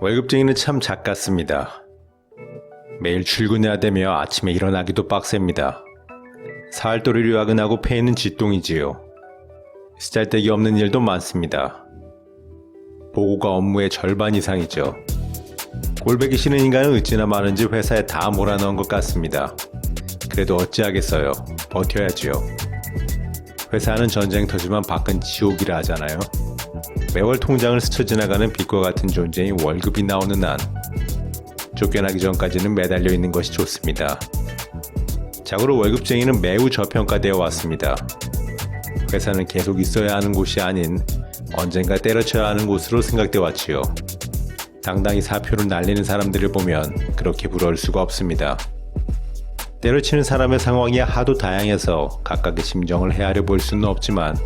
월급쟁이는 참 작같습니다. 매일 출근해야 되며 아침에 일어나기도 빡셉니다. 사활도리를 야근하고 페이는 쥐똥이지요. 쓰잘데기 없는 일도 많습니다. 보고가 업무의 절반 이상이죠. 꼴보기 싫은 인간은 어찌나 많은지 회사에 다 몰아넣은 것 같습니다. 그래도 어찌하겠어요. 버텨야지요. 회사는 전쟁터지만 밖은 지옥이라 하잖아요. 매월 통장을 스쳐 지나가는 빛과 같은 존재인 월급이 나오는 한 쫓겨나기 전까지는 매달려 있는 것이 좋습니다. 자고로 월급쟁이는 매우 저평가되어 왔습니다. 회사는 계속 있어야 하는 곳이 아닌 언젠가 때려쳐야 하는 곳으로 생각돼 왔지요. 당당히 사표를 날리는 사람들을 보면 그렇게 부러울 수가 없습니다. 때려치는 사람의 상황이 하도 다양해서 각각의 심정을 헤아려 볼 수는 없지만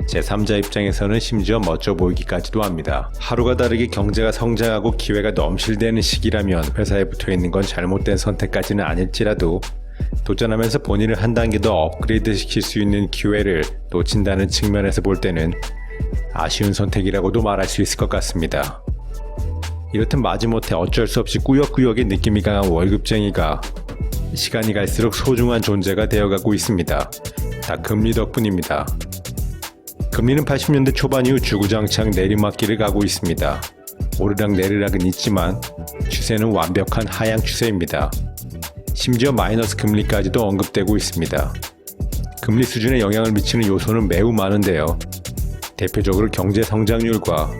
제3자 입장에서는 심지어 멋져 보이기까지도 합니다. 하루가 다르게 경제가 성장하고 기회가 넘실대는 시기라면 회사에 붙어있는 건 잘못된 선택까지는 아닐지라도 도전하면서 본인을 한 단계 더 업그레이드 시킬 수 있는 기회를 놓친다는 측면에서 볼 때는 아쉬운 선택이라고도 말할 수 있을 것 같습니다. 이렇듯 마지못해 어쩔 수 없이 꾸역꾸역의 느낌이 강한 월급쟁이가 시간이 갈수록 소중한 존재가 되어가고 있습니다. 다 금리 덕분입니다. 금리는 80년대 초반 이후 주구장창 내리막길을 가고 있습니다. 오르락내리락은 있지만 추세는 완벽한 하향 추세입니다. 심지어 마이너스 금리까지도 언급되고 있습니다. 금리 수준에 영향을 미치는 요소는 매우 많은데요. 대표적으로 경제 성장률과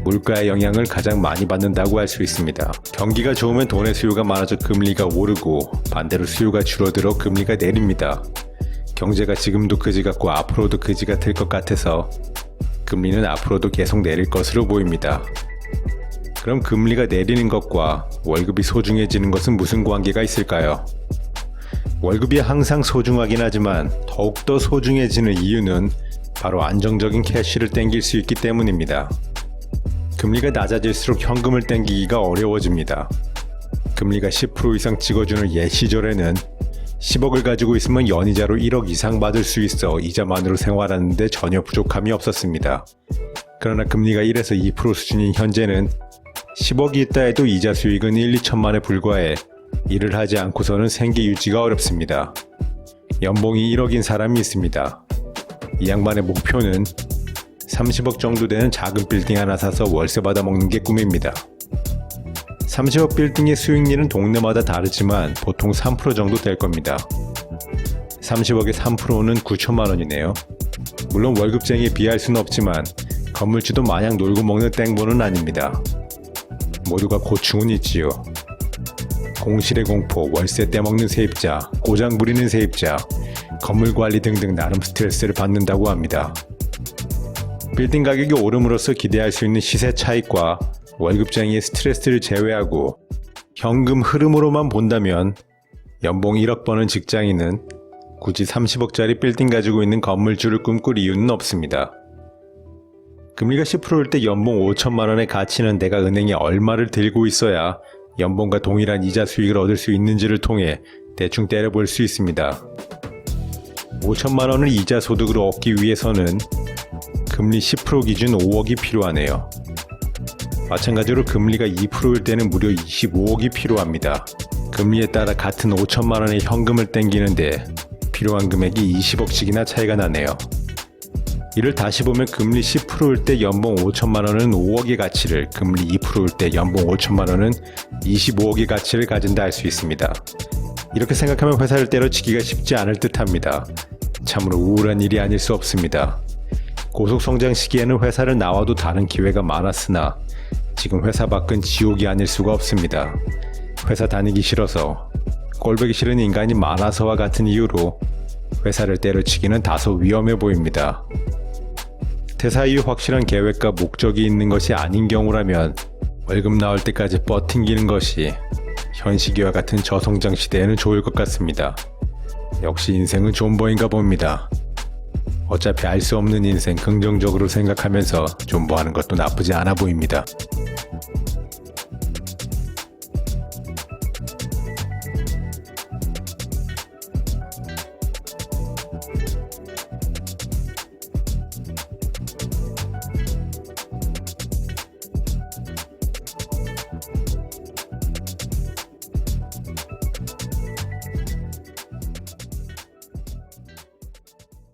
물가의 영향을 가장 많이 받는다고 할 수 있습니다. 경기가 좋으면 돈의 수요가 많아져 금리가 오르고 반대로 수요가 줄어들어 금리가 내립니다. 경제가 지금도 그지 같고 앞으로도 그지 같을 것 같아서 금리는 앞으로도 계속 내릴 것으로 보입니다. 그럼 금리가 내리는 것과 월급이 소중해지는 것은 무슨 관계가 있을까요? 월급이 항상 소중하긴 하지만 더욱더 소중해지는 이유는 바로 안정적인 캐시를 땡길 수 있기 때문입니다. 금리가 낮아질수록 현금을 땡기기가 어려워집니다. 금리가 10% 이상 찍어주는 옛 시절에는 10억을 가지고 있으면 연이자로 1억 이상 받을 수 있어 이자만으로 생활하는데 전혀 부족함이 없었습니다. 그러나 금리가 1에서 2% 수준인 현재는 10억이 있다 해도 이자 수익은 1, 2천만에 불과해 일을 하지 않고서는 생계 유지가 어렵습니다. 연봉이 1억인 사람이 있습니다. 이 양반의 목표는 30억 정도 되는 작은 빌딩 하나 사서 월세 받아 먹는 게 꿈입니다. 30억 빌딩의 수익률은 동네마다 다르지만 보통 3% 정도 될 겁니다. 30억의 3%는 9천만 원이네요. 물론 월급쟁이에 비할 수는 없지만 건물주도 마냥 놀고 먹는 땡보는 아닙니다. 모두가 고충은 있지요. 공실의 공포, 월세 떼먹는 세입자, 고장 부리는 세입자, 건물 관리 등등 나름 스트레스를 받는다고 합니다. 빌딩 가격이 오름으로써 기대할 수 있는 시세 차익과 월급쟁이의 스트레스를 제외하고 현금 흐름으로만 본다면 연봉 1억 버는 직장인은 굳이 30억짜리 빌딩 가지고 있는 건물주를 꿈꿀 이유는 없습니다. 금리가 10%일 때 연봉 5천만 원의 가치는 내가 은행에 얼마를 들고 있어야 연봉과 동일한 이자 수익을 얻을 수 있는지를 통해 대충 때려볼 수 있습니다. 5천만 원을 이자 소득으로 얻기 위해서는 금리 10% 기준 5억이 필요하네요. 마찬가지로 금리가 2%일 때는 무려 25억이 필요합니다. 금리에 따라 같은 5천만 원의 현금을 땡기는데 필요한 금액이 20억씩이나 차이가 나네요. 이를 다시 보면 금리 10%일 때 연봉 5천만 원은 5억의 가치를, 금리 2%일 때 연봉 5천만 원은 25억의 가치를 가진다 할 수 있습니다. 이렇게 생각하면 회사를 때려치기가 쉽지 않을 듯합니다. 참으로 우울한 일이 아닐 수 없습니다. 고속성장 시기에는 회사를 나와도 다른 기회가 많았으나 지금 회사 밖은 지옥이 아닐 수가 없습니다. 회사 다니기 싫어서, 꼴보기 싫은 인간이 많아서와 같은 이유로 회사를 때려치기는 다소 위험해 보입니다. 퇴사 이후 확실한 계획과 목적이 있는 것이 아닌 경우라면 월급 나올 때까지 버팅기는 것이 현 시기와 같은 저성장 시대에는 좋을 것 같습니다. 역시 인생은 존버인가 봅니다. 어차피 알 수 없는 인생 긍정적으로 생각하면서 존버하는 것도 나쁘지 않아 보입니다.